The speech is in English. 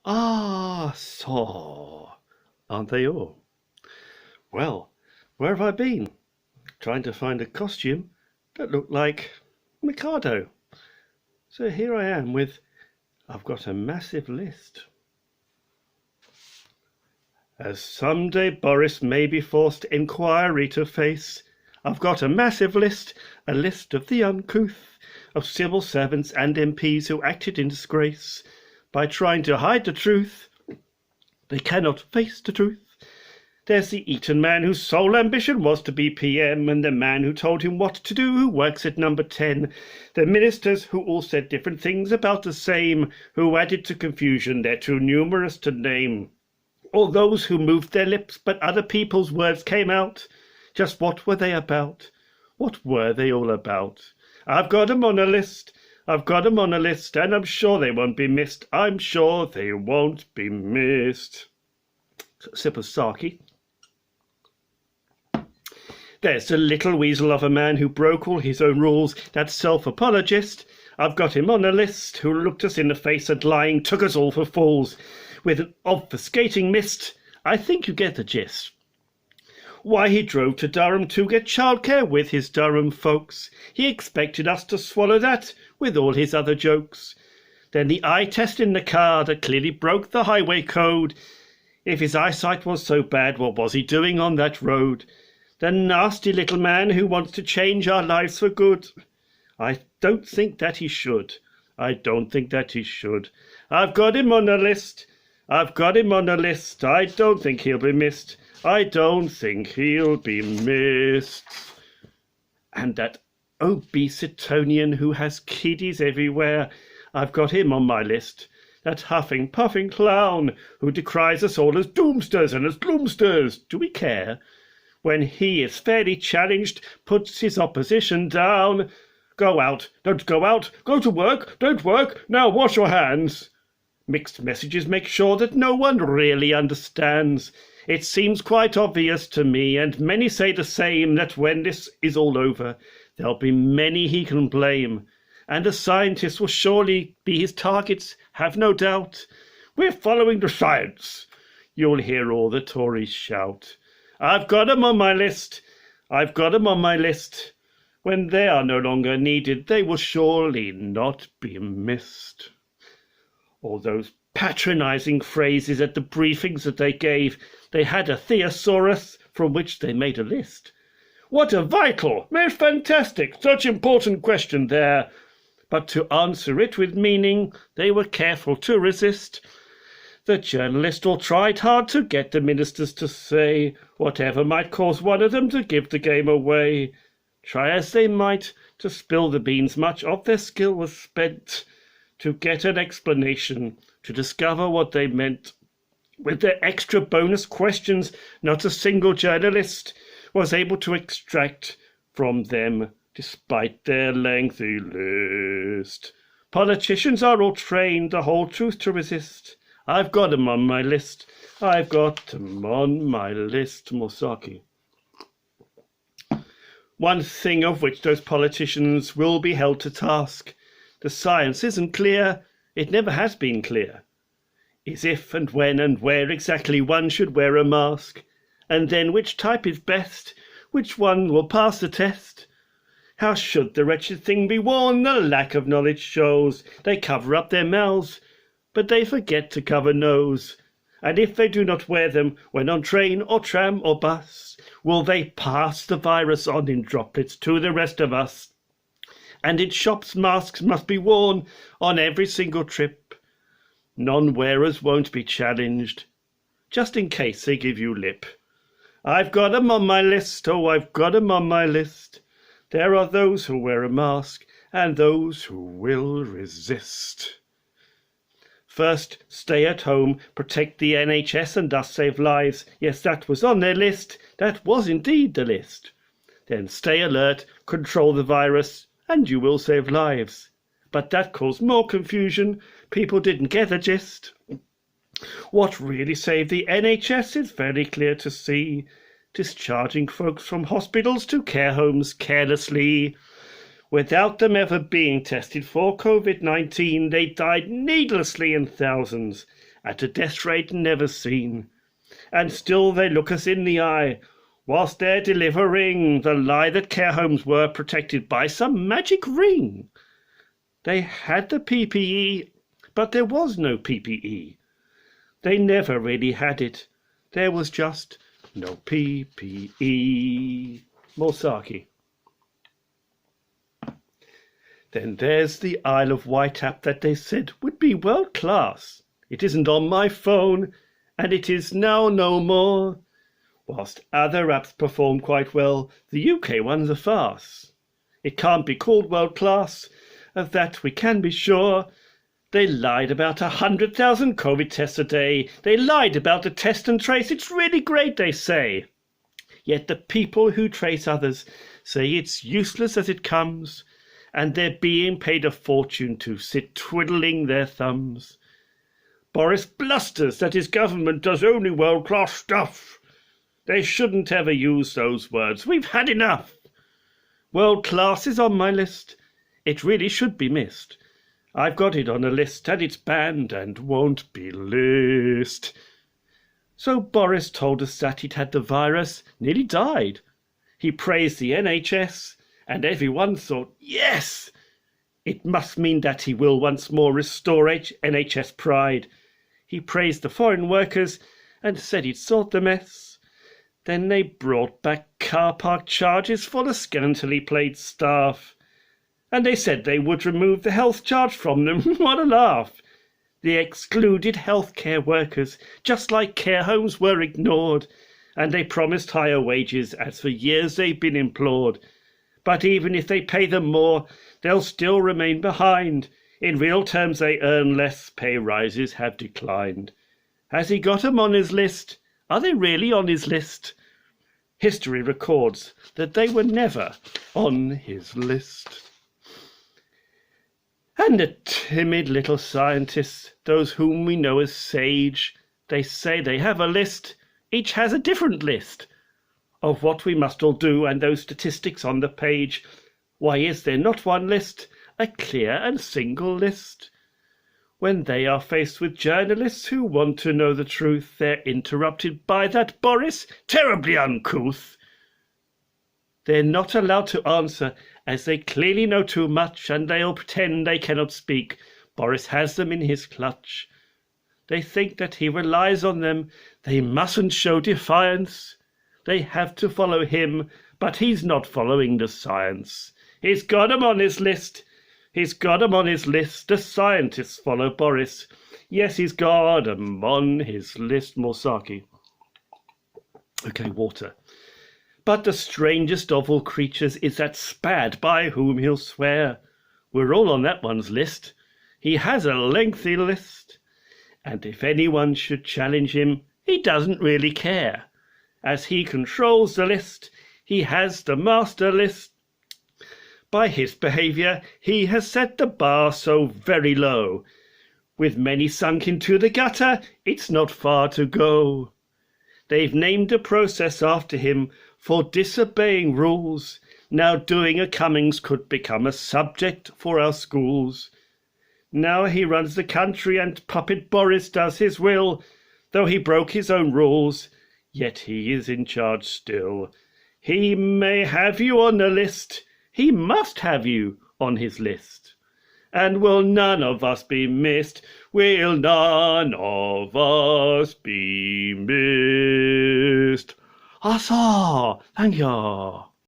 Ah, so aren't they all? Well, where have I been? Trying to find a costume that looked like Mikado. So here I am I've got a massive list. As someday Boris may be forced inquiry to face, I've got a massive list, a list of the uncouth, of civil servants and MPs who acted in disgrace by trying to hide the truth. They cannot face the truth. There's the Eton man whose sole ambition was to be PM, and the man who told him what to do who works at number 10. The ministers who all said different things about the same, who added to confusion they're too numerous to name. All those who moved their lips but other people's words came out. Just what were they about? What were they all about? I've got 'em on a list. I've got 'em on a list, and I'm sure they won't be missed. I'm sure they won't be missed. Sip of sake. There's the little weasel of a man who broke all his own rules, that self-apologist. I've got him on a list, who looked us in the face and lying took us all for fools. With an obfuscating mist, I think you get the gist. Why he drove to Durham to get childcare with his Durham folks. He expected us to swallow that with all his other jokes. Then the eye test in the car that clearly broke the highway code. If his eyesight was so bad, what was he doing on that road? The nasty little man who wants to change our lives for good. I don't think that he should. I don't think that he should. I've got him on a list. I've got him on a list. I don't think he'll be missed. I don't think he'll be missed. And that obesitonian who has kiddies everywhere, I've got him on my list. That huffing, puffing clown who decries us all as doomsters and as gloomsters. Do we care? When he is fairly challenged, puts his opposition down. Go out, don't go out, go to work, don't work, now wash your hands. Mixed messages make sure that no one really understands. It seems quite obvious to me, and many say the same, that when this is all over, there'll be many he can blame. And the scientists will surely be his targets, have no doubt. We're following the science. You'll hear all the Tories shout. I've got 'em on my list. I've got 'em on my list. When they are no longer needed, they will surely not be missed. All those patronizing phrases at the briefings that they gave, they had a thesaurus from which they made a list. What a vital, most fantastic, such important question there. But to answer it with meaning, they were careful to resist. The journalist all tried hard to get the ministers to say whatever might cause one of them to give the game away. Try as they might to spill the beans, much of their skill was spent to get an explanation, to discover what they meant. With their extra bonus questions, not a single journalist was able to extract from them, despite their lengthy list. Politicians are all trained the whole truth to resist. I've got 'em on my list. I've got 'em on my list. Mosaki. One thing of which those politicians will be held to task. The science isn't clear. It never has been clear. Is if and when and where exactly one should wear a mask. And then which type is best. Which one will pass the test. How should the wretched thing be worn? The lack of knowledge shows. They cover up their mouths, but they forget to cover nose. And if they do not wear them when on train or tram or bus, will they pass the virus on in droplets to the rest of us? And in shops masks must be worn on every single trip. Non-wearers won't be challenged, just in case they give you lip. I've got 'em on my list, oh, I've got 'em on my list. There are those who wear a mask and those who will resist. First, stay at home, protect the NHS and thus save lives. Yes, that was on their list. That was indeed the list. Then stay alert, control the virus, and you will save lives. But that caused more confusion. People didn't get the gist. What really saved the NHS is very clear to see. Discharging folks from hospitals to care homes carelessly. Without them ever being tested for COVID-19, they died needlessly in thousands. at a death rate never seen. And still they look us in the eye, whilst they're delivering the lie that care homes were protected by some magic ring. They had the PPE, but there was no PPE. They never really had it. There was just no PPE. Morsaki. Then there's the Isle of Wight app that they said would be world class. It isn't on my phone, and it is now no more. Whilst other apps perform quite well, the UK one's a farce. It can't be called world class, of that we can be sure. They lied about 100,000 COVID tests a day. They lied about the test and trace. It's really great, they say. Yet the people who trace others say it's useless as it comes, and they're being paid a fortune to sit twiddling their thumbs. Boris blusters that his government does only world-class stuff. They shouldn't ever use those words. We've had enough. World-class is on my list. It really should be missed. I've got it on a list, and it's banned and won't be list. So Boris told us that he'd had the virus, nearly died. He praised the NHS, and everyone thought, yes! It must mean that he will once more restore NHS pride. He praised the foreign workers and said he'd sort the mess. Then they brought back car park charges for the scantily paid staff. And they said they would remove the health charge from them. What a laugh! They excluded healthcare workers, just like care homes were ignored, and they promised higher wages, as for years they've been implored. But even if they pay them more, they'll still remain behind. In real terms they earn less, pay rises have declined. Has he got 'em on his list? Are they really on his list? History records that they were never on his list. And the timid little scientists, those whom we know as sage, they say they have a list, each has a different list, of what we must all do, and those statistics on the page. Why is there not one list, a clear and single list? When they are faced with journalists who want to know the truth, they're interrupted by that Boris, terribly uncouth. They're not allowed to answer, as they clearly know too much, and they'll pretend they cannot speak. Boris has them in his clutch. They think that he relies on them. They mustn't show defiance. They have to follow him, but he's not following the science. He's got 'em on his list. He's got 'em on his list. The scientists follow Boris. Yes, he's got 'em on his list. Morsaki. Okay, water. But the strangest of all creatures is that Spad, by whom he'll swear. We're all on that one's list. He has a lengthy list. And if anyone should challenge him, he doesn't really care. As he controls the list, he has the master list. By his behaviour, he has set the bar so very low. With many sunk into the gutter, it's not far to go. They've named a process after him for disobeying rules. Now doing a Cummings could become a subject for our schools. Now he runs the country and puppet Boris does his will. Though he broke his own rules, yet he is in charge still. He may have you on the list. He must have you on his list. And will none of us be missed? Will none of us be missed? Asa! Thank you.